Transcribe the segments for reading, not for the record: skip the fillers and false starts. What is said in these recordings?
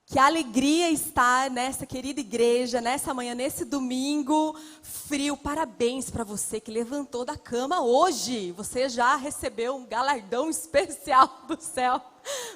Que alegria estar nessa querida igreja, nessa manhã, nesse domingo frio. Parabéns para você que levantou da cama hoje. Você já recebeu um galardão especial do céu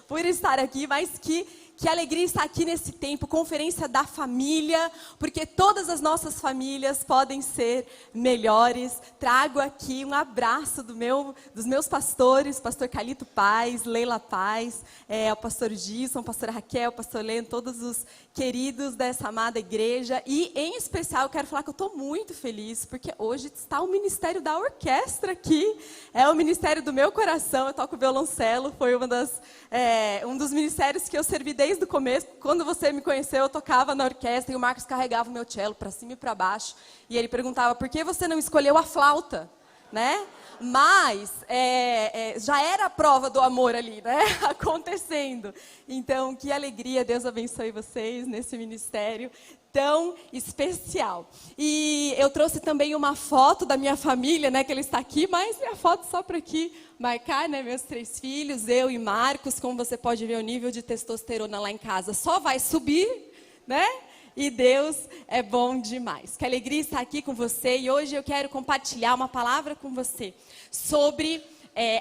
por estar aqui, mas que alegria estar aqui nesse tempo, conferência da família, porque todas as nossas famílias podem ser melhores. Trago aqui um abraço dos meus pastores, pastor Calito Paz, Leila Paz, o pastor Gilson, pastora Raquel, pastor Leno, todos os queridos dessa amada igreja. E, em especial, eu quero falar que eu estou muito feliz, porque hoje está o ministério da orquestra aqui. É o ministério do meu coração, eu toco violoncelo, foi um dos ministérios que eu servi desde o começo. Quando você me conheceu, eu tocava na orquestra e o Marcos carregava o meu cello para cima e para baixo. E ele perguntava, por que você não escolheu a flauta? Né? Mas já era a prova do amor ali, né? Acontecendo. Então, que alegria, Deus abençoe vocês nesse ministério tão especial. E eu trouxe também uma foto da minha família, né? Que ele está aqui, mas minha foto só para aqui marcar, né? Meus 3 filhos, eu e Marcos. Como você pode ver, o nível de testosterona lá em casa só vai subir, né? E Deus é bom demais. Que alegria estar aqui com você. E hoje eu quero compartilhar uma palavra com você sobre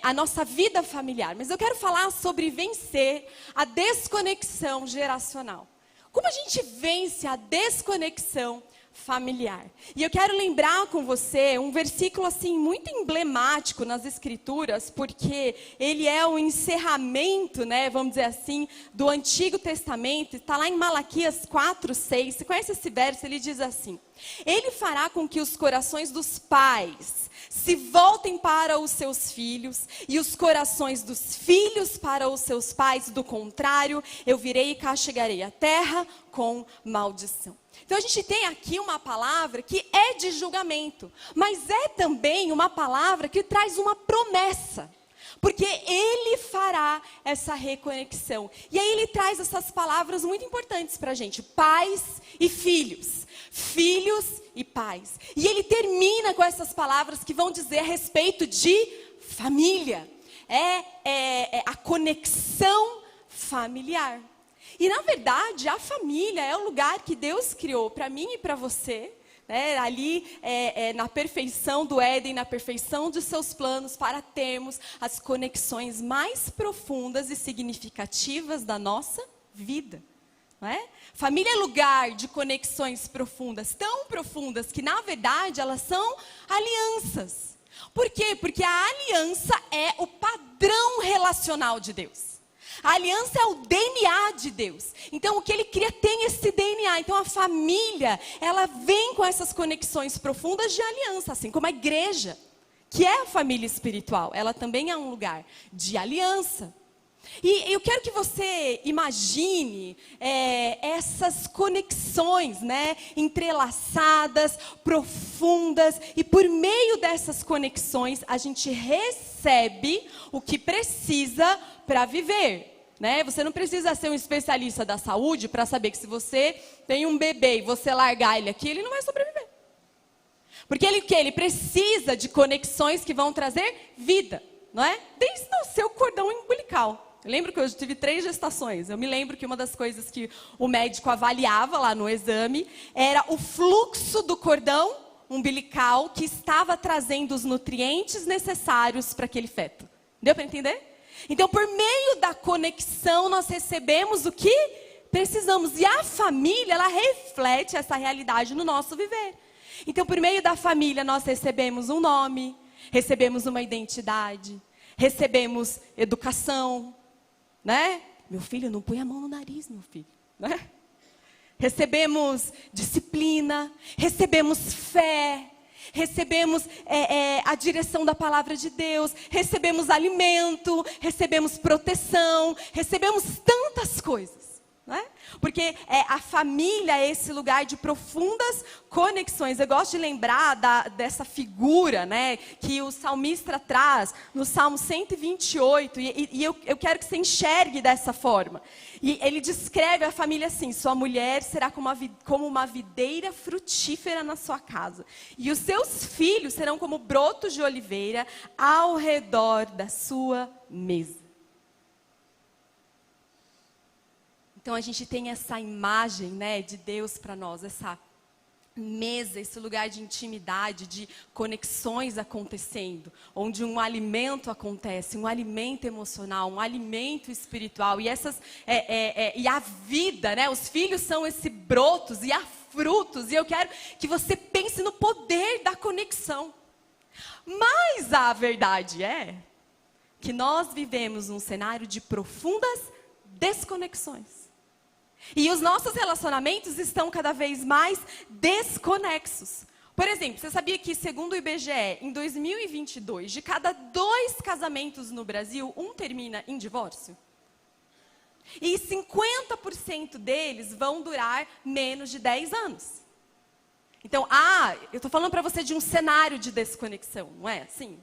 a nossa vida familiar. Mas eu quero falar sobre vencer a desconexão geracional. Como a gente vence a desconexão familiar? E eu quero lembrar com você um versículo assim muito emblemático nas Escrituras, porque ele é o encerramento, né, vamos dizer assim, do Antigo Testamento. Está lá em Malaquias 4:6. Você conhece esse verso? Ele diz assim: Ele fará com que os corações dos pais se voltem para os seus filhos e os corações dos filhos para os seus pais. Do contrário, eu virei e castigarei a terra com maldição. Então a gente tem aqui uma palavra que é de julgamento, mas é também uma palavra que traz uma promessa. Porque Ele fará essa reconexão. E aí Ele traz essas palavras muito importantes para a gente. Pais e filhos. Filhos e pais. E Ele termina com essas palavras que vão dizer a respeito de família. É a conexão familiar. E na verdade, a família é o lugar que Deus criou para mim e para você. Ali na perfeição do Éden, na perfeição de seus planos, para termos as conexões mais profundas e significativas da nossa vida. Não é? Família é lugar de conexões profundas, tão profundas que na verdade elas são alianças. Por quê? Porque a aliança é o padrão relacional de Deus. A aliança é o DNA de Deus. Então, o que Ele cria tem esse DNA. Então, a família, ela vem com essas conexões profundas de aliança, assim como a igreja, que é a família espiritual. Ela também é um lugar de aliança. E eu quero que você imagine essas conexões, né, entrelaçadas, profundas. E por meio dessas conexões, a gente recebe o que precisa para viver. Né? Você não precisa ser um especialista da saúde para saber que se você tem um bebê e você largar ele aqui, ele não vai sobreviver. Porque ele precisa de conexões que vão trazer vida, não é? Desde o seu cordão umbilical. Eu lembro que eu tive 3 gestações. Eu me lembro que uma das coisas que o médico avaliava lá no exame era o fluxo do cordão umbilical que estava trazendo os nutrientes necessários para aquele feto. Deu para entender? Então, por meio da conexão, nós recebemos o que precisamos. E a família, ela reflete essa realidade no nosso viver. Então, por meio da família, nós recebemos um nome, recebemos uma identidade, recebemos educação, né? Meu filho, não põe a mão no nariz, meu filho, né? Recebemos disciplina, recebemos fé, recebemos a direção da palavra de Deus, recebemos alimento, recebemos proteção, recebemos tantas coisas, né? Porque a família é esse lugar de profundas conexões. Eu gosto de lembrar dessa figura, né, que o salmista traz no Salmo 128, e eu quero que você enxergue dessa forma. E ele descreve a família assim: sua mulher será como uma videira frutífera na sua casa, e os seus filhos serão como brotos de oliveira ao redor da sua mesa. Então a gente tem essa imagem, né, de Deus para nós, essa mesa, esse lugar de intimidade, de conexões acontecendo, onde um alimento acontece, um alimento emocional, um alimento espiritual, e e a vida, né? Os filhos são esses brotos e há frutos, e eu quero que você pense no poder da conexão. Mas a verdade é que nós vivemos um cenário de profundas desconexões. E os nossos relacionamentos estão cada vez mais desconexos. Por exemplo, você sabia que, segundo o IBGE, em 2022, de cada 2 casamentos no Brasil, 1 termina em divórcio? E 50% deles vão durar menos de 10 anos. Então, eu estou falando para você de um cenário de desconexão, não é assim?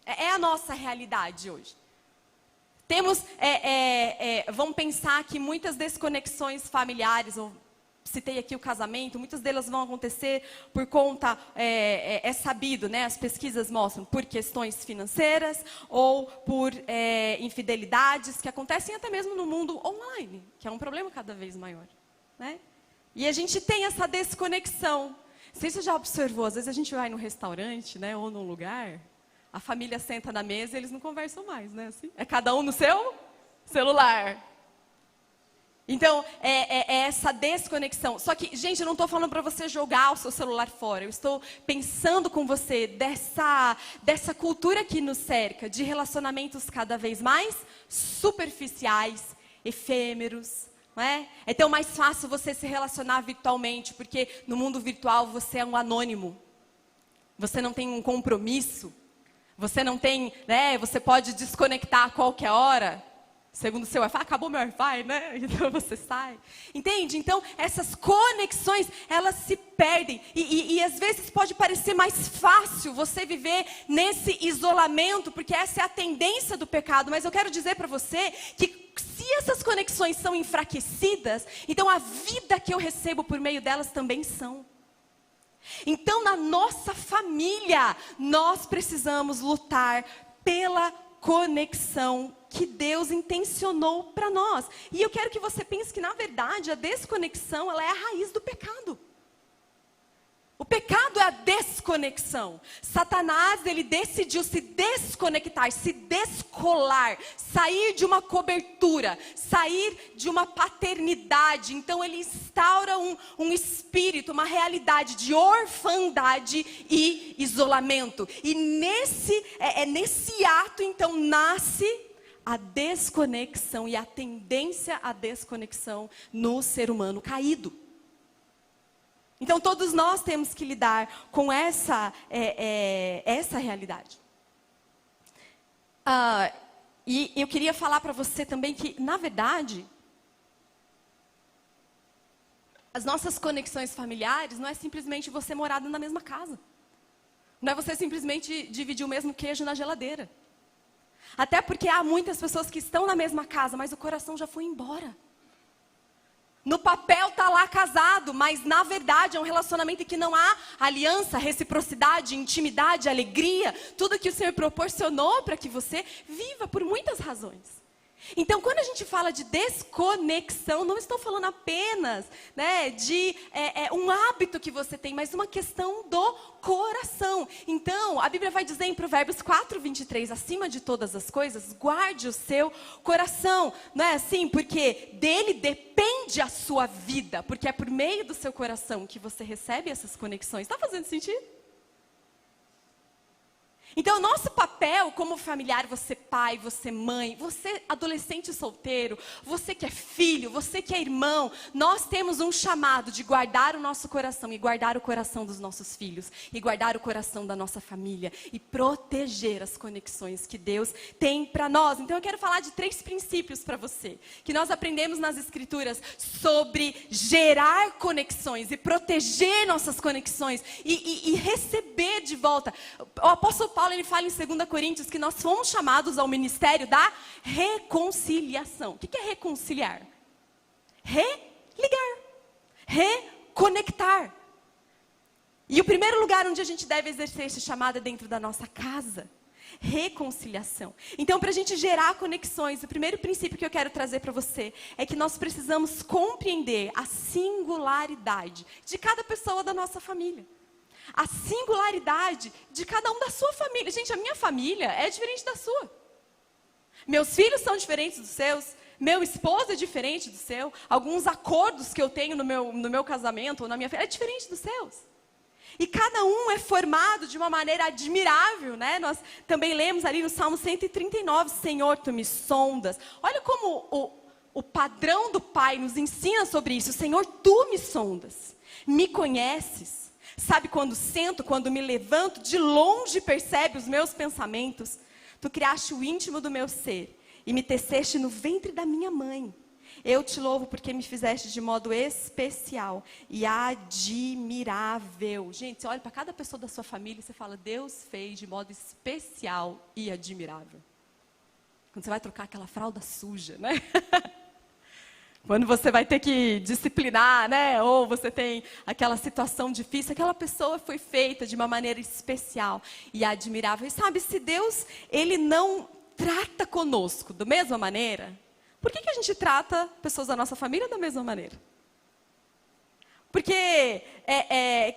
É a nossa realidade hoje. Temos, vamos pensar que muitas desconexões familiares, eu citei aqui o casamento, muitas delas vão acontecer por conta, é sabido, né, as pesquisas mostram, por questões financeiras ou por infidelidades que acontecem até mesmo no mundo online, que é um problema cada vez maior, né? E a gente tem essa desconexão. Não sei se você já observou, às vezes a gente vai num restaurante, né, ou num lugar, a família senta na mesa e eles não conversam mais, né? Assim? É cada um no seu celular. Então, é essa desconexão. Só que, gente, eu não estou falando para você jogar o seu celular fora. Eu estou pensando com você dessa cultura que nos cerca, de relacionamentos cada vez mais superficiais, efêmeros. Não é? É tão mais fácil você se relacionar virtualmente, porque no mundo virtual você é um anônimo. Você não tem um compromisso. Você não tem, né? Você pode desconectar a qualquer hora. Segundo o seu Wi-Fi, acabou meu Wi-Fi, né? Então você sai. Entende? Então, essas conexões, elas se perdem. E às vezes pode parecer mais fácil você viver nesse isolamento, porque essa é a tendência do pecado. Mas eu quero dizer para você que se essas conexões são enfraquecidas, então a vida que eu recebo por meio delas também são. Então, na nossa família, nós precisamos lutar pela conexão que Deus intencionou para nós. E eu quero que você pense que, na verdade, a desconexão, ela é a raiz do pecado. O pecado é a desconexão. Satanás, ele decidiu se desconectar, se descolar, sair de uma cobertura, sair de uma paternidade. Então ele instaura um espírito, uma realidade de orfandade e isolamento. E nesse ato, então, nasce a desconexão e a tendência à desconexão no ser humano caído. Então, todos nós temos que lidar com essa realidade. E eu queria falar para você também que, na verdade, as nossas conexões familiares não é simplesmente você morar na mesma casa. Não é você simplesmente dividir o mesmo queijo na geladeira. Até porque há muitas pessoas que estão na mesma casa, mas o coração já foi embora. No papel está lá casado, mas na verdade é um relacionamento em que não há aliança, reciprocidade, intimidade, alegria. Tudo que o Senhor proporcionou para que você viva por muitas razões. Então, quando a gente fala de desconexão, não estou falando apenas, né, de um hábito que você tem, mas uma questão do coração. Então, a Bíblia vai dizer em Provérbios 4:23, acima de todas as coisas, guarde o seu coração. Não é assim? Porque dele depende a sua vida, porque é por meio do seu coração que você recebe essas conexões. Está fazendo sentido? Então, o nosso papel como familiar, você pai, você mãe, você adolescente solteiro, você que é filho, você que é irmão, nós temos um chamado de guardar o nosso coração e guardar o coração dos nossos filhos e guardar o coração da nossa família e proteger as conexões que Deus tem para nós. Então, eu quero falar de 3 princípios para você, que nós aprendemos nas Escrituras sobre gerar conexões e proteger nossas conexões e receber de volta. O apóstolo Paulo, ele fala em 2 Coríntios que nós fomos chamados ao ministério da reconciliação. O que é reconciliar? Religar, reconectar. E o primeiro lugar onde a gente deve exercer esse chamado é dentro da nossa casa. reconciliação. Então, para a gente gerar conexões, o primeiro princípio que eu quero trazer para você é que nós precisamos compreender a singularidade de cada pessoa da nossa família. A singularidade de cada um da sua família. Gente, a minha família é diferente da sua. Meus filhos são diferentes dos seus. Meu esposo é diferente do seu. Alguns acordos que eu tenho no meu casamento ou na minha família é diferente dos seus. E cada um é formado de uma maneira admirável, né? Nós também lemos ali no Salmo 139, Senhor, Tu me sondas. Olha como o padrão do Pai nos ensina sobre isso. Senhor, Tu me sondas, me conheces. Sabe quando sento, quando me levanto, de longe percebe os meus pensamentos. Tu criaste o íntimo do meu ser e me teceste no ventre da minha mãe. Eu te louvo porque me fizeste de modo especial e admirável. Gente, você olha para cada pessoa da sua família e você fala, Deus fez de modo especial e admirável. Quando você vai trocar aquela fralda suja, né? Quando você vai ter que disciplinar, né? Ou você tem aquela situação difícil, aquela pessoa foi feita de uma maneira especial e admirável. E sabe, se Deus, Ele não trata conosco da mesma maneira, por que a gente trata pessoas da nossa família da mesma maneira? Porque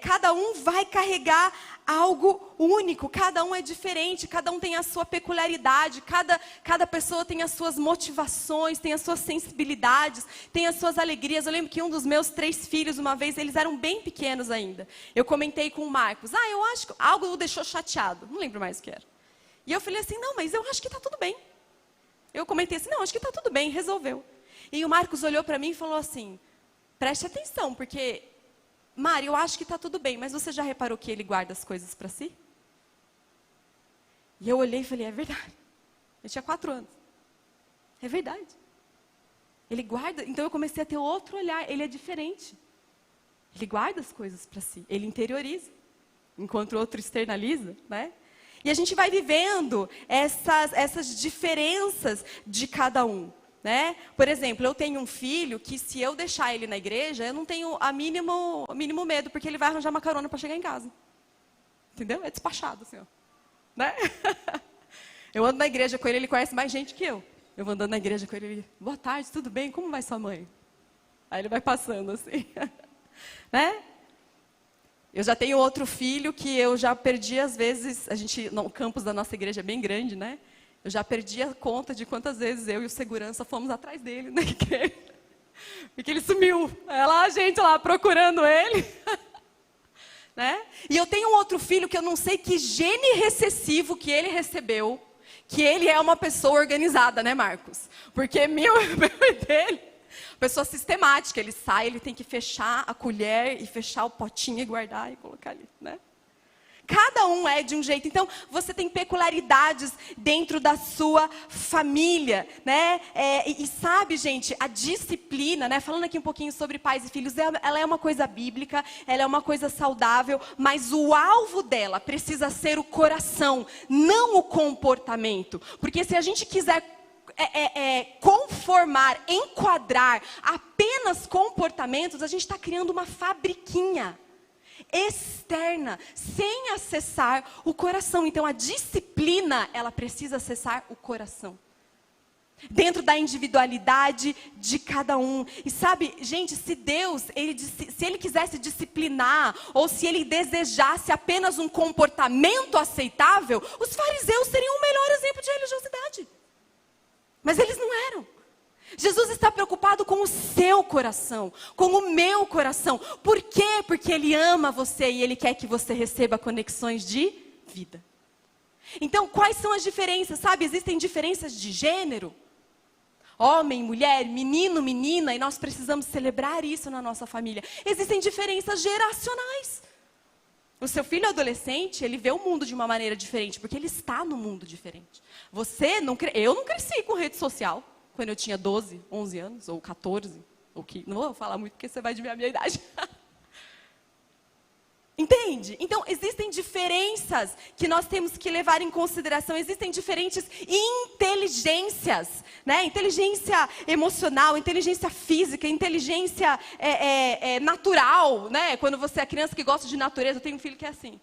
cada um vai carregar algo único, cada um é diferente, cada um tem a sua peculiaridade, cada pessoa tem as suas motivações, tem as suas sensibilidades, tem as suas alegrias. Eu lembro que um dos meus 3 filhos, uma vez, eles eram bem pequenos ainda. Eu comentei com o Marcos, eu acho que algo o deixou chateado, não lembro mais o que era. E eu falei assim, não, mas eu acho que está tudo bem. Eu comentei assim, não, acho que está tudo bem, resolveu. E o Marcos olhou para mim e falou assim, preste atenção, porque, Mari, eu acho que está tudo bem, mas você já reparou que ele guarda as coisas para si? E eu olhei e falei, é verdade. Eu tinha 4 anos. É verdade. Ele guarda, então eu comecei a ter outro olhar, ele é diferente. Ele guarda as coisas para si, ele interioriza, enquanto o outro externaliza, né? E a gente vai vivendo essas diferenças de cada um, né? Por exemplo, eu tenho um filho que se eu deixar ele na igreja, eu não tenho o mínimo medo, porque ele vai arranjar uma carona para chegar em casa. Entendeu? É despachado, assim, ó. Né? Eu ando na igreja com ele, ele conhece mais gente que eu. Eu vou andando na igreja com ele, boa tarde, tudo bem? Como vai sua mãe? Aí ele vai passando assim, né? Eu já tenho outro filho que eu já perdi às vezes, o campus da nossa igreja é bem grande, né? Eu já perdi a conta de quantas vezes eu e o segurança fomos atrás dele na igreja. Porque ele sumiu. É lá a gente lá procurando ele. Né? E eu tenho um outro filho que eu não sei que gene recessivo que ele recebeu, que ele é uma pessoa organizada, né, Marcos? Porque meu dele, pessoa sistemática, ele sai, ele tem que fechar a colher e fechar o potinho e guardar e colocar ali, né? Cada um é de um jeito. Então, você tem peculiaridades dentro da sua família, né? E sabe, gente, a disciplina, né? Falando aqui um pouquinho sobre pais e filhos, ela é uma coisa bíblica, ela é uma coisa saudável, mas o alvo dela precisa ser o coração, não o comportamento. Porque se a gente quiser conformar, enquadrar apenas comportamentos, a gente está criando uma fabriquinha externa, sem acessar o coração. Então, a disciplina, ela precisa acessar o coração. Dentro da individualidade de cada um. E sabe, gente, se Deus, se Ele quisesse disciplinar, ou se Ele desejasse apenas um comportamento aceitável, os fariseus seriam o melhor exemplo de religiosidade. Mas eles não eram. Jesus está preocupado com o seu coração, com o meu coração. Por quê? Porque Ele ama você e Ele quer que você receba conexões de vida. Então, quais são as diferenças? Sabe, existem diferenças de gênero. Homem, mulher, menino, menina, e nós precisamos celebrar isso na nossa família. Existem diferenças geracionais. O seu filho adolescente, ele vê o mundo de uma maneira diferente, porque ele está no mundo diferente. Eu não cresci com rede social. Quando eu tinha 12, 11 anos, ou 14, ou 15. Não vou falar muito porque você vai adivinhar a minha idade. Entende? Então, existem diferenças que nós temos que levar em consideração. Existem diferentes inteligências, né? Inteligência emocional, inteligência física, inteligência natural, né? Quando você é criança que gosta de natureza, eu tenho um filho que é assim.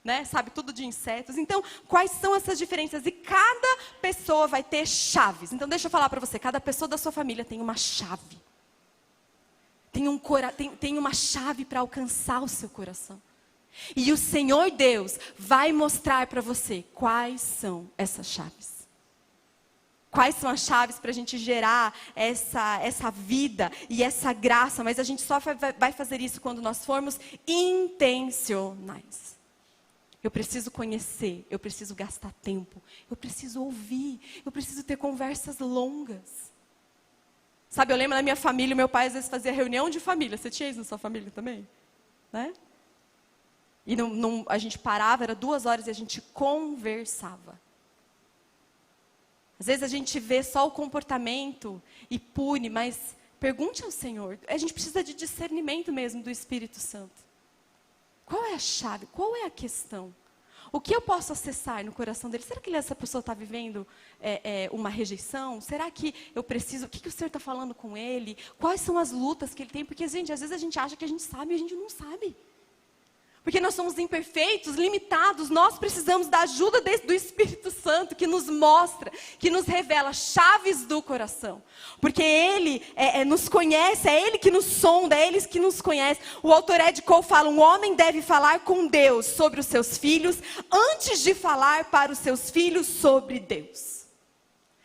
né? Sabe tudo de insetos. Então, quais são essas diferenças? E cada pessoa vai ter chaves. Então, deixa eu falar para você, cada pessoa da sua família tem uma chave. Tem uma chave para alcançar o seu coração. E o Senhor Deus vai mostrar para você quais são essas chaves. Quais são as chaves para a gente gerar essa vida e essa graça. Mas a gente só vai fazer isso quando nós formos intencionais. Eu preciso conhecer, eu preciso gastar tempo, eu preciso ouvir, eu preciso ter conversas longas. Sabe, eu lembro na minha família, meu pai às vezes fazia reunião de família. Você tinha isso na sua família também? Né? E a gente parava, era 2 horas e a gente conversava. Às vezes a gente vê só o comportamento e pune, mas pergunte ao Senhor. A gente precisa de discernimento mesmo do Espírito Santo. Qual é a chave? Qual é a questão? O que eu posso acessar no coração dele? Será que essa pessoa está vivendo uma rejeição? Será que eu preciso... O que o Senhor está falando com ele? Quais são as lutas que ele tem? Porque, gente, às vezes a gente acha que a gente sabe e a gente não sabe. Porque nós somos imperfeitos, limitados, nós precisamos da ajuda do Espírito Santo, que nos mostra, que nos revela chaves do coração. Porque Ele nos conhece, é Ele que nos sonda, é Ele que nos conhece. O autor Ed Cole fala, um homem deve falar com Deus sobre os seus filhos, antes de falar para os seus filhos sobre Deus.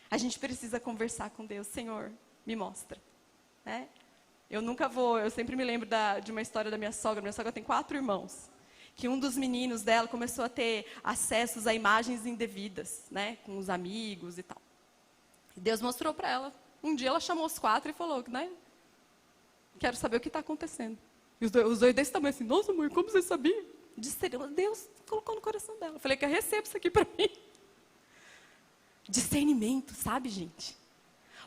A gente precisa conversar com Deus. Senhor, me mostra. Né? Eu sempre me lembro de uma história da minha sogra. Minha sogra tem 4 irmãos. Que um dos meninos dela começou a ter acessos a imagens indevidas, né? Com os amigos e tal. E Deus mostrou para ela. Um dia ela chamou os 4 e falou, né? Quero saber o que está acontecendo. E os dois desse tamanho assim, nossa mãe, como você sabia? Deus colocou no coração dela. Eu falei, que eu recebo isso aqui para mim. Discernimento, sabe, gente?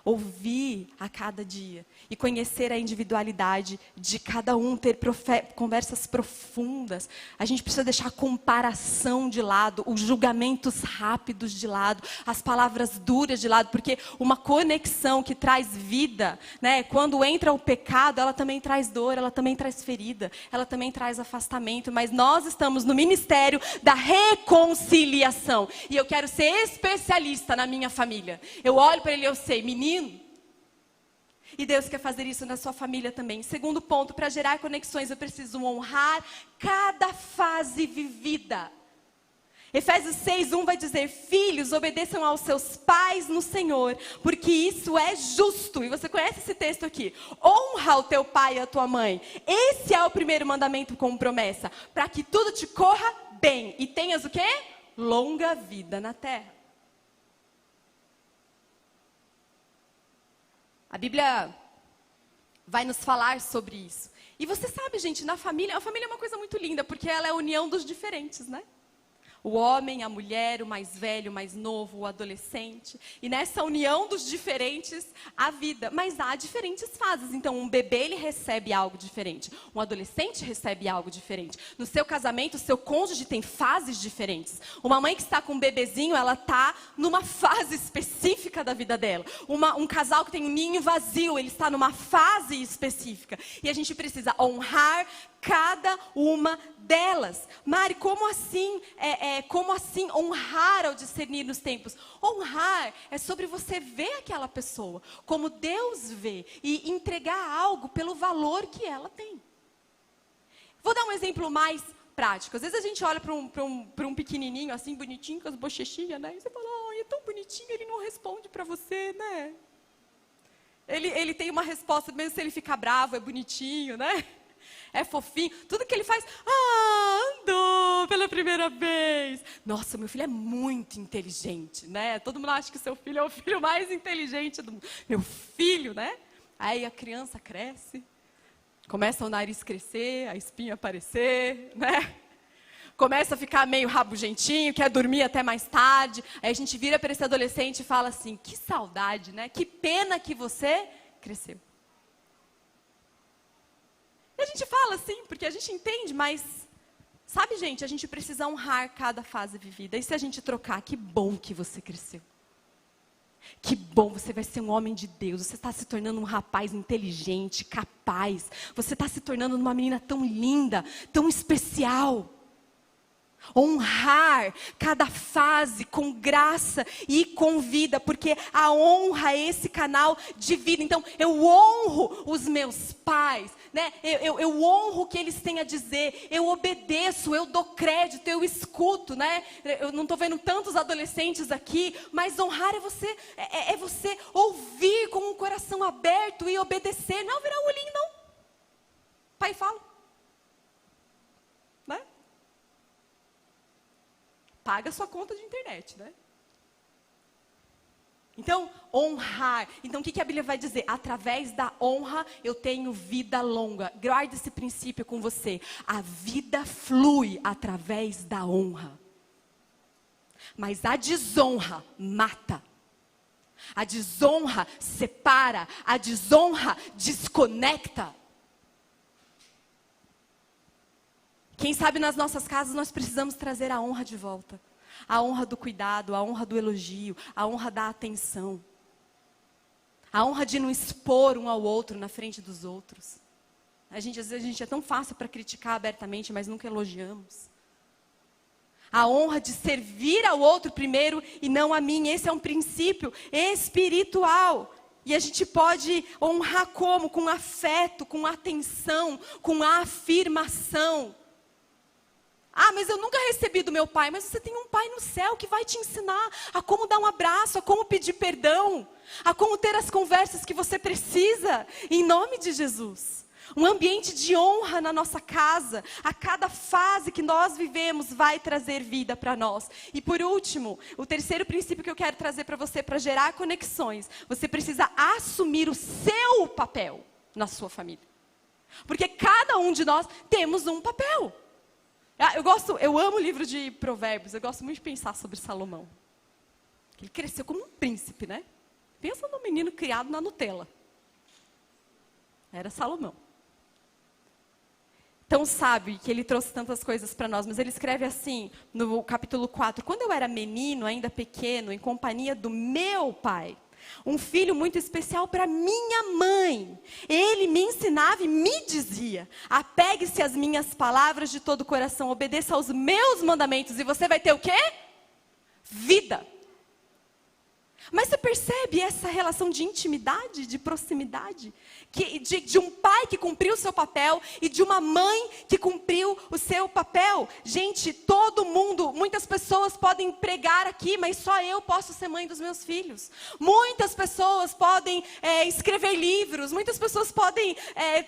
Ouvir a cada dia e conhecer a individualidade de cada um, ter conversas profundas. A gente precisa deixar a comparação de lado, os julgamentos rápidos de lado, as palavras duras de lado, porque uma conexão que traz vida, né, quando entra o pecado, ela também traz dor, ela também traz ferida, ela também traz afastamento, mas nós estamos no ministério da reconciliação, e eu quero ser especialista na minha família. Eu olho para ele e eu sei, menino, e Deus quer fazer isso na sua família também. Segundo ponto, para gerar conexões, eu preciso honrar cada fase vivida. Efésios 6:1 vai dizer, filhos, obedeçam aos seus pais no Senhor, porque isso é justo. E você conhece esse texto aqui. Honra o teu pai e a tua mãe. Esse é o primeiro mandamento com promessa, para que tudo te corra bem e tenhas o quê? Longa vida na terra. A Bíblia vai nos falar sobre isso. E você sabe, gente, a família é uma coisa muito linda, porque ela é a união dos diferentes, né? O homem, a mulher, o mais velho, o mais novo, o adolescente. E nessa união dos diferentes, a vida. Mas há diferentes fases. Então, um bebê, ele recebe algo diferente. Um adolescente recebe algo diferente. No seu casamento, o seu cônjuge tem fases diferentes. Uma mãe que está com um bebezinho, ela está numa fase específica da vida dela. Um casal que tem um ninho vazio, ele está numa fase específica. E a gente precisa honrar cada uma delas. Mari, como assim honrar ao discernir nos tempos? Honrar é sobre você ver aquela pessoa como Deus vê e entregar algo pelo valor que ela tem. Vou dar um exemplo mais prático. Às vezes a gente olha para um pequenininho assim, bonitinho, com as bochechinhas, né? E você fala, é tão bonitinho, ele não responde para você, né? Ele tem uma resposta, mesmo se ele ficar bravo, é bonitinho, né? É fofinho, tudo que ele faz, andou pela primeira vez. Nossa, meu filho é muito inteligente, né? Todo mundo acha que seu filho é o filho mais inteligente do mundo. Meu filho, né? Aí a criança cresce, começa o nariz crescer, a espinha aparecer, né? Começa a ficar meio rabugentinho, quer dormir até mais tarde. Aí a gente vira para esse adolescente e fala assim, que saudade, né? Que pena que você cresceu. E a gente fala assim, porque a gente entende, mas, sabe, gente, a gente precisa honrar cada fase vivida. E se a gente trocar, que bom que você cresceu. Que bom, você vai ser um homem de Deus. Você está se tornando um rapaz inteligente, capaz. Você está se tornando uma menina tão linda, tão especial. Honrar cada fase com graça e com vida, porque a honra é esse canal de vida. Então, eu honro os meus pais, né? Eu honro o que eles têm a dizer, eu obedeço, eu dou crédito, eu escuto, né? Eu não estou vendo tantos adolescentes aqui, mas honrar é você ouvir com um coração aberto e obedecer, não virar o olhinho, não. Pai fala, né? Paga sua conta de internet, né? Então, honrar. Então, o que a Bíblia vai dizer? Através da honra, eu tenho vida longa. Guarde esse princípio com você. A vida flui através da honra. Mas a desonra mata. A desonra separa. A desonra desconecta. Quem sabe nas nossas casas nós precisamos trazer a honra de volta. A honra do cuidado, a honra do elogio, a honra da atenção. A honra de não expor um ao outro na frente dos outros. Às vezes a gente é tão fácil para criticar abertamente, mas nunca elogiamos. A honra de servir ao outro primeiro e não a mim. Esse é um princípio espiritual. E a gente pode honrar como? Com afeto, com atenção, com afirmação. Ah, mas eu nunca recebi do meu pai. Mas você tem um pai no céu que vai te ensinar a como dar um abraço, a como pedir perdão, a como ter as conversas que você precisa, em nome de Jesus. Um ambiente de honra na nossa casa, a cada fase que nós vivemos vai trazer vida para nós. E por último, o terceiro princípio que eu quero trazer para você, para gerar conexões, você precisa assumir o seu papel na sua família. Porque cada um de nós temos um papel. Eu amo o livro de Provérbios, eu gosto muito de pensar sobre Salomão. Ele cresceu como um príncipe, né? Pensa num menino criado na Nutella. Era Salomão. Tão sábio que ele trouxe tantas coisas para nós, mas ele escreve assim, no capítulo 4, quando eu era menino, ainda pequeno, em companhia do meu pai, um filho muito especial para minha mãe. Ele me ensinava e me dizia: apegue-se às minhas palavras de todo o coração, obedeça aos meus mandamentos e você vai ter o quê? Vida. Mas você percebe essa relação de intimidade, de proximidade? De um pai que cumpriu o seu papel e de uma mãe que cumpriu o seu papel. Gente, todo mundo, muitas pessoas podem pregar aqui, mas só eu posso ser mãe dos meus filhos. Muitas pessoas podem escrever livros, muitas pessoas podem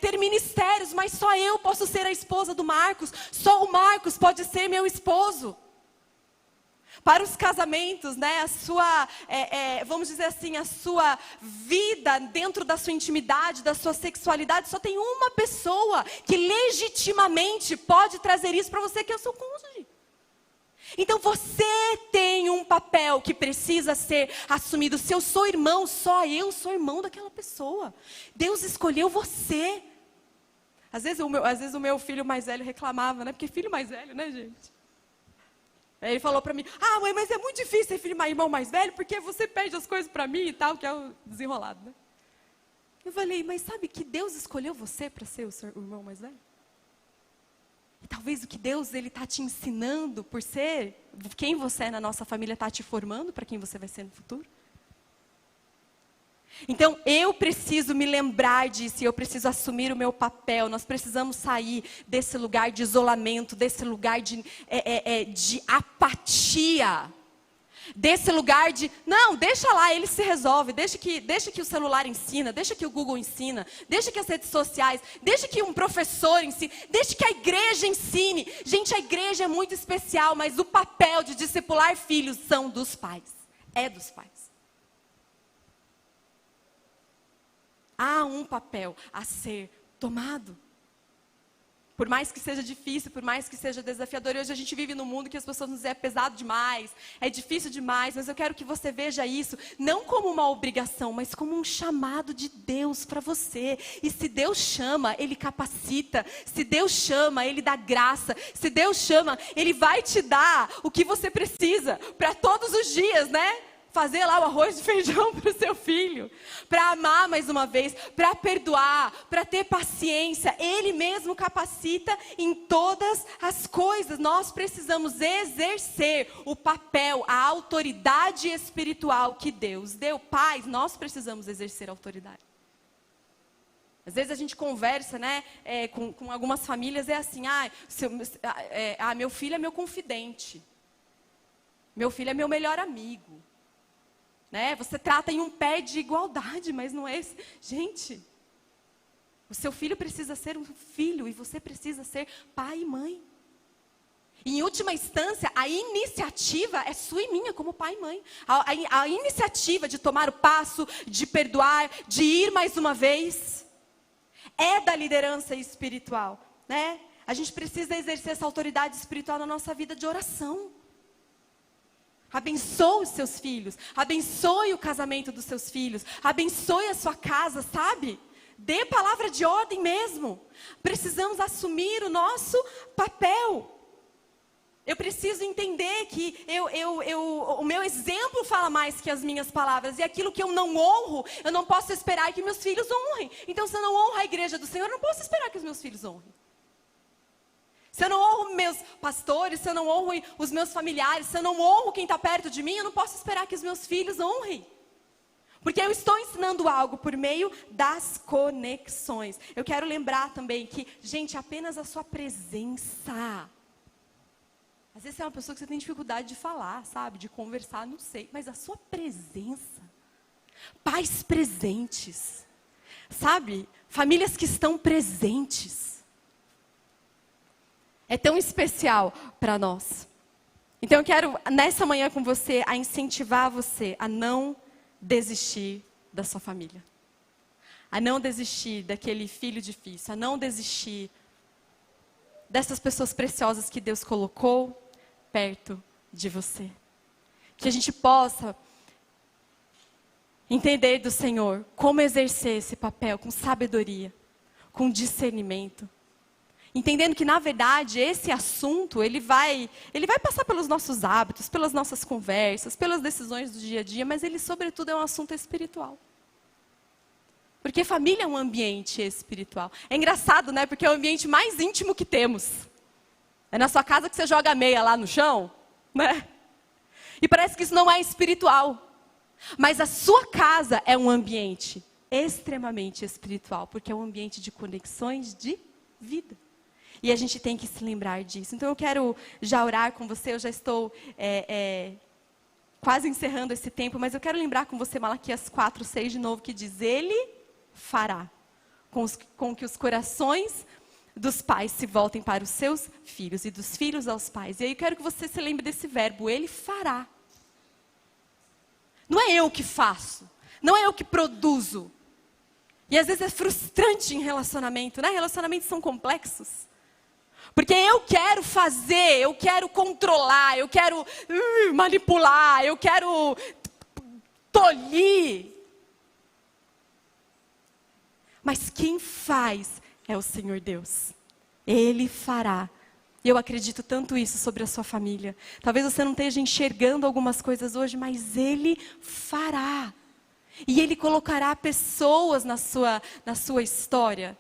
ter ministérios, mas só eu posso ser a esposa do Marcos. Só o Marcos pode ser meu esposo. Para os casamentos, né, vamos dizer assim, a sua vida dentro da sua intimidade, da sua sexualidade, só tem uma pessoa que legitimamente pode trazer isso para você, que é o seu cônjuge. Então você tem um papel que precisa ser assumido. Se eu sou irmão, só eu sou irmão daquela pessoa. Deus escolheu você. Às vezes o meu filho mais velho reclamava, né, porque filho mais velho, né, gente? Ele falou para mim: ah, mãe, mas é muito difícil ser filho irmão mais velho, porque você pede as coisas para mim e tal, que é o desenrolado, né? Eu falei: mas sabe que Deus escolheu você para ser o seu irmão mais velho? E talvez o que Deus está te ensinando por ser quem você é na nossa família, está te formando para quem você vai ser no futuro? Então, eu preciso me lembrar disso, eu preciso assumir o meu papel. Nós precisamos sair desse lugar de isolamento, desse lugar de apatia, desse lugar de, não, deixa lá, ele se resolve, deixa que o celular ensina, deixa que o Google ensina, deixa que as redes sociais, deixa que um professor ensine, deixa que a igreja ensine. Gente, a igreja é muito especial, mas o papel de discipular filhos são dos pais, é dos pais. Há um papel a ser tomado. Por mais que seja difícil, por mais que seja desafiador. E hoje a gente vive num mundo que as pessoas nos dizem: é pesado demais, é difícil demais. Mas eu quero que você veja isso, não como uma obrigação, mas como um chamado de Deus para você. E se Deus chama, Ele capacita. Se Deus chama, Ele dá graça. Se Deus chama, Ele vai te dar o que você precisa para todos os dias, né? fazer lá o arroz e feijão para o seu filho, para amar mais uma vez, para perdoar, para ter paciência. Ele mesmo capacita em todas as coisas. Nós precisamos exercer o papel, a autoridade espiritual que Deus deu. Pais, nós precisamos exercer a autoridade. Às vezes a gente conversa, né, com algumas famílias, é assim, meu filho é meu confidente. Meu filho é meu melhor amigo. Né? Você trata em um pé de igualdade, mas não é esse. Gente, o seu filho precisa ser um filho e você precisa ser pai e mãe. E, em última instância, a iniciativa é sua e minha como pai e mãe. A iniciativa de tomar o passo, de perdoar, de ir mais uma vez, é da liderança espiritual. Né? A gente precisa exercer essa autoridade espiritual na nossa vida de oração. Abençoe os seus filhos, abençoe o casamento dos seus filhos, abençoe a sua casa, sabe? Dê palavra de ordem mesmo. Precisamos assumir o nosso papel. Eu preciso entender que o meu exemplo fala mais que as minhas palavras. E aquilo que eu não honro, eu não posso esperar que meus filhos honrem. Então, se eu não honro a igreja do Senhor, eu não posso esperar que os meus filhos honrem. Se eu não honro meus pastores, se eu não honro os meus familiares, se eu não honro quem está perto de mim, eu não posso esperar que os meus filhos honrem. Porque eu estou ensinando algo por meio das conexões. Eu quero lembrar também que, gente, apenas a sua presença. Às vezes você é uma pessoa que você tem dificuldade de falar, sabe? De conversar, não sei. Mas a sua presença. Pais presentes. Sabe? Famílias que estão presentes. É tão especial para nós. Então eu quero, nessa manhã com você, a incentivar você a não desistir da sua família. A não desistir daquele filho difícil. A não desistir dessas pessoas preciosas que Deus colocou perto de você. Que a gente possa entender do Senhor como exercer esse papel com sabedoria, com discernimento. Entendendo que, na verdade, esse assunto, ele vai passar pelos nossos hábitos, pelas nossas conversas, pelas decisões do dia a dia, mas ele, sobretudo, é um assunto espiritual. Porque família é um ambiente espiritual. É engraçado, né? Porque é o ambiente mais íntimo que temos. É na sua casa que você joga a meia lá no chão, né? E parece que isso não é espiritual. Mas a sua casa é um ambiente extremamente espiritual, porque é um ambiente de conexões de vida. E a gente tem que se lembrar disso. Então eu quero já orar com você, eu já estou quase encerrando esse tempo, mas eu quero lembrar com você Malaquias 4:6 de novo, que diz: Ele fará com que os corações dos pais se voltem para os seus filhos e dos filhos aos pais. E aí eu quero que você se lembre desse verbo, Ele fará. Não é eu que faço, não é eu que produzo. E às vezes é frustrante em relacionamento, né? Relacionamentos são complexos. Porque eu quero fazer, eu quero controlar, eu quero manipular, eu quero tolir. Mas quem faz é o Senhor Deus. Ele fará. E eu acredito tanto isso sobre a sua família. Talvez você não esteja enxergando algumas coisas hoje, mas Ele fará. E Ele colocará pessoas na sua história.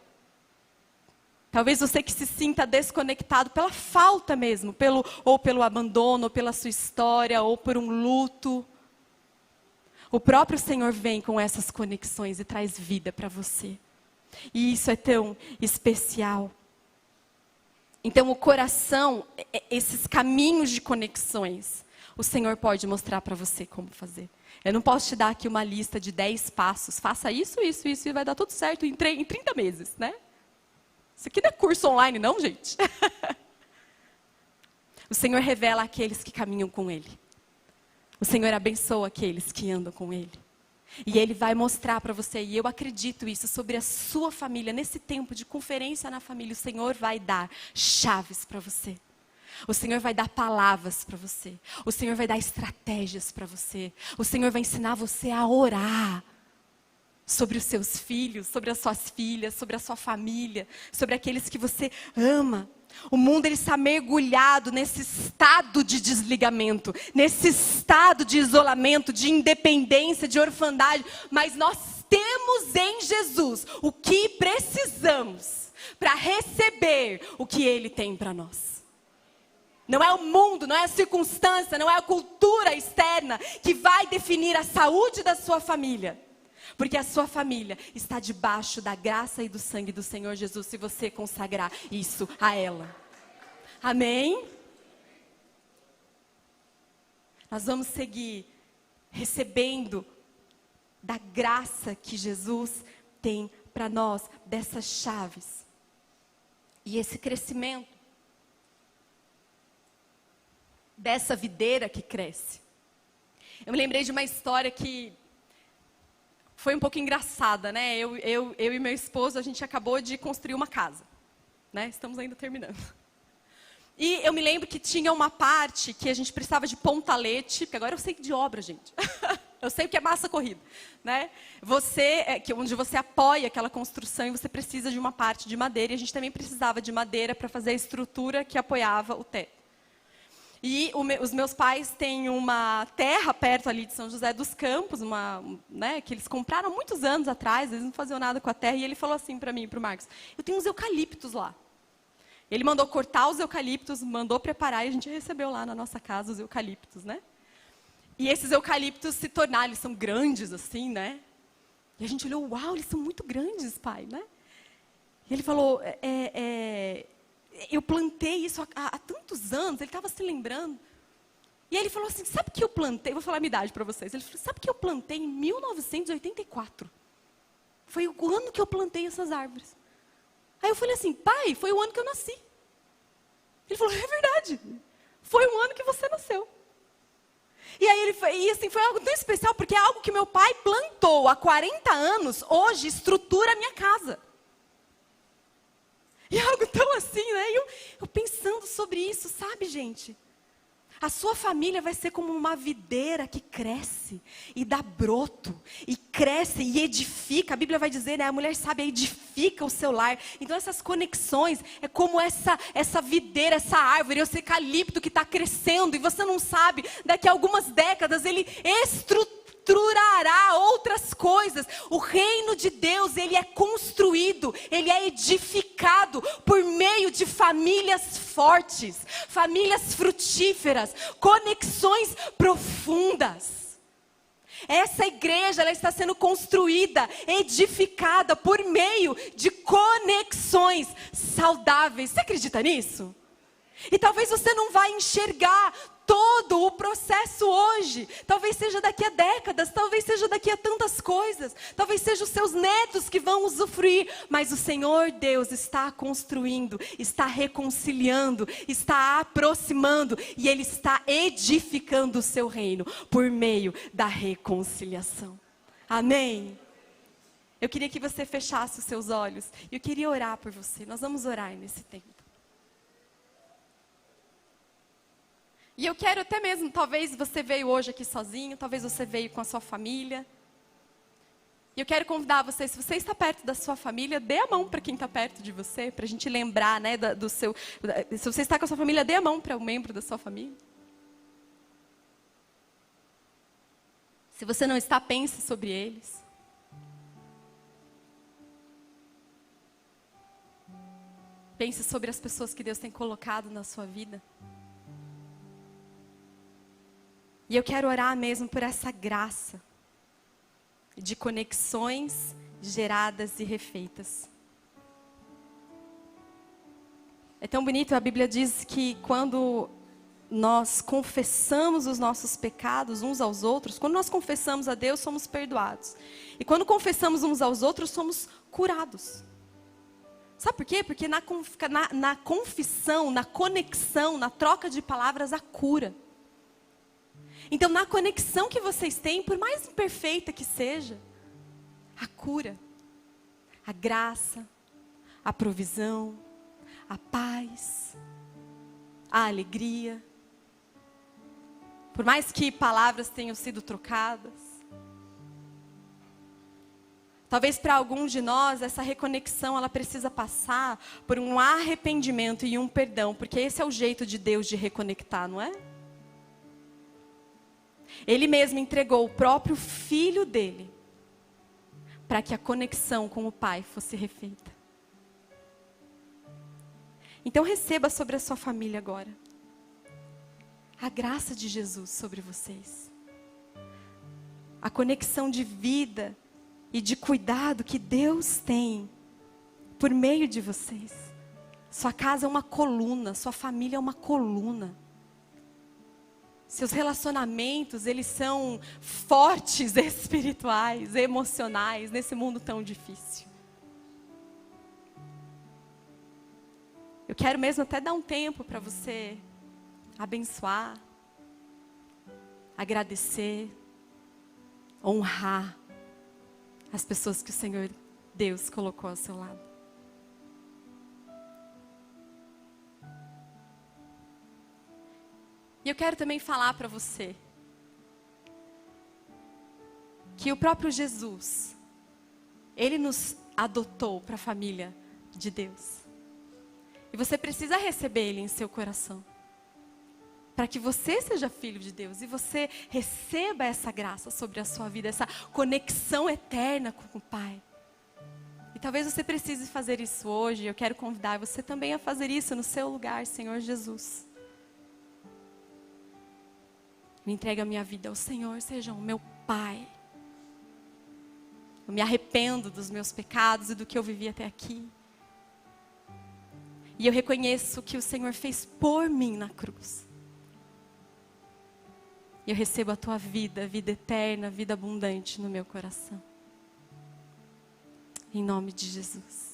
Talvez você que se sinta desconectado pela falta mesmo, ou pelo abandono, ou pela sua história, ou por um luto. O próprio Senhor vem com essas conexões e traz vida para você. E isso é tão especial. Então o coração, esses caminhos de conexões, o Senhor pode mostrar para você como fazer. Eu não posso te dar aqui uma lista de 10 passos. Faça isso, isso, isso e vai dar tudo certo em 30 meses, né? Isso aqui não é curso online, não, gente. O Senhor revela aqueles que caminham com Ele. O Senhor abençoa aqueles que andam com Ele. E Ele vai mostrar para você, e eu acredito isso, sobre a sua família. Nesse tempo de conferência na família, o Senhor vai dar chaves para você. O Senhor vai dar palavras para você. O Senhor vai dar estratégias para você. O Senhor vai ensinar você a orar. Sobre os seus filhos, sobre as suas filhas, sobre a sua família, sobre aqueles que você ama. O mundo ele está mergulhado nesse estado de desligamento, nesse estado de isolamento, de independência, de orfandade. Mas nós temos em Jesus o que precisamos para receber o que Ele tem para nós. Não é o mundo, não é a circunstância, não é a cultura externa que vai definir a saúde da sua família. Porque a sua família está debaixo da graça e do sangue do Senhor Jesus, se você consagrar isso a ela. Amém? Nós vamos seguir recebendo da graça que Jesus tem para nós, dessas chaves. E esse crescimento, dessa videira que cresce. Eu me lembrei de uma história que foi um pouco engraçada, né? Eu e meu esposo, a gente acabou de construir uma casa, né? Estamos ainda terminando. E eu me lembro que tinha uma parte que a gente precisava de pontalete, porque agora eu sei de obra, gente. Eu sei o que é massa corrida, né? Onde você apoia aquela construção e você precisa de uma parte de madeira. E a gente também precisava de madeira para fazer a estrutura que apoiava o teto. E os meus pais têm uma terra perto ali de São José dos Campos, né, que eles compraram há muitos anos atrás, eles não faziam nada com a terra. E ele falou assim para mim e para o Marcos: eu tenho uns eucaliptos lá. Ele mandou cortar os eucaliptos, mandou preparar e a gente recebeu lá na nossa casa os eucaliptos, né? E esses eucaliptos se tornaram, eles são grandes assim, né? E a gente olhou: uau, eles são muito grandes, pai, né? E ele falou: eu plantei isso há tantos anos, ele estava se lembrando. E aí ele falou assim: sabe que eu plantei, vou falar a minha idade para vocês. Ele falou: sabe que eu plantei em 1984? Foi o ano que eu plantei essas árvores. Aí eu falei assim: pai, foi o ano que eu nasci. Ele falou: é verdade, foi o ano que você nasceu. E aí foi algo tão especial, porque é algo que meu pai plantou há 40 anos, hoje estrutura a minha casa. E é algo tão assim, né? Eu pensando sobre isso, sabe, gente? A sua família vai ser como uma videira que cresce e dá broto, e cresce e edifica. A Bíblia vai dizer, né? A mulher sábia edifica o seu lar. Então essas conexões é como essa videira, essa árvore, esse eucalipto que está crescendo. E você não sabe, daqui a algumas décadas ele estruturará outras coisas. O reino de Deus, ele é construído, ele é edificado por meio de famílias fortes, famílias frutíferas, conexões profundas. Essa igreja, ela está sendo construída, edificada por meio de conexões saudáveis. Você acredita nisso? E talvez você não vai enxergar todo o processo hoje. Talvez seja daqui a décadas, talvez seja daqui a tantas coisas. Talvez sejam os seus netos que vão usufruir. Mas o Senhor Deus está construindo, está reconciliando, está aproximando. E Ele está edificando o seu reino por meio da reconciliação. Amém? Eu queria que você fechasse os seus olhos. Eu queria orar por você. Nós vamos orar nesse tempo. E eu quero até mesmo, talvez você veio hoje aqui sozinho, talvez você veio com a sua família. E eu quero convidar você, se você está perto da sua família, dê a mão para quem está perto de você, para a gente lembrar, né, se você está com a sua família, dê a mão para um membro da sua família. Se você não está, pense sobre eles. Pense sobre as pessoas que Deus tem colocado na sua vida. E eu quero orar mesmo por essa graça de conexões geradas e refeitas. É tão bonito, a Bíblia diz que quando nós confessamos os nossos pecados uns aos outros, quando nós confessamos a Deus, somos perdoados. E quando confessamos uns aos outros, somos curados. Sabe por quê? Porque na confissão, na conexão, na troca de palavras, há cura. Então, na conexão que vocês têm, por mais imperfeita que seja, a cura, a graça, a provisão, a paz, a alegria. Por mais que palavras tenham sido trocadas, Talvez para alguns de nós, essa reconexão, ela precisa passar por um arrependimento e um perdão, porque esse é o jeito de Deus de reconectar, não é? Ele mesmo entregou o próprio Filho dele, para que a conexão com o Pai fosse refeita. Então receba sobre a sua família agora a graça de Jesus sobre vocês. A conexão de vida e de cuidado que Deus tem por meio de vocês. Sua casa é uma coluna, sua família é uma coluna. Seus relacionamentos, eles são fortes espirituais, emocionais, nesse mundo tão difícil. Eu quero mesmo até dar um tempo para você abençoar, agradecer, honrar as pessoas que o Senhor Deus colocou ao seu lado. E eu quero também falar para você que o próprio Jesus, Ele nos adotou para a família de Deus. E você precisa receber Ele em seu coração, para que você seja filho de Deus e você receba essa graça sobre a sua vida, essa conexão eterna com o Pai. E talvez você precise fazer isso hoje. Eu quero convidar você também a fazer isso no seu lugar, Senhor Jesus. Me entrego a minha vida ao Senhor, seja o meu Pai. Eu me arrependo dos meus pecados e do que eu vivi até aqui. E eu reconheço o que o Senhor fez por mim na cruz. E eu recebo a tua vida, vida eterna, vida abundante no meu coração. Em nome de Jesus.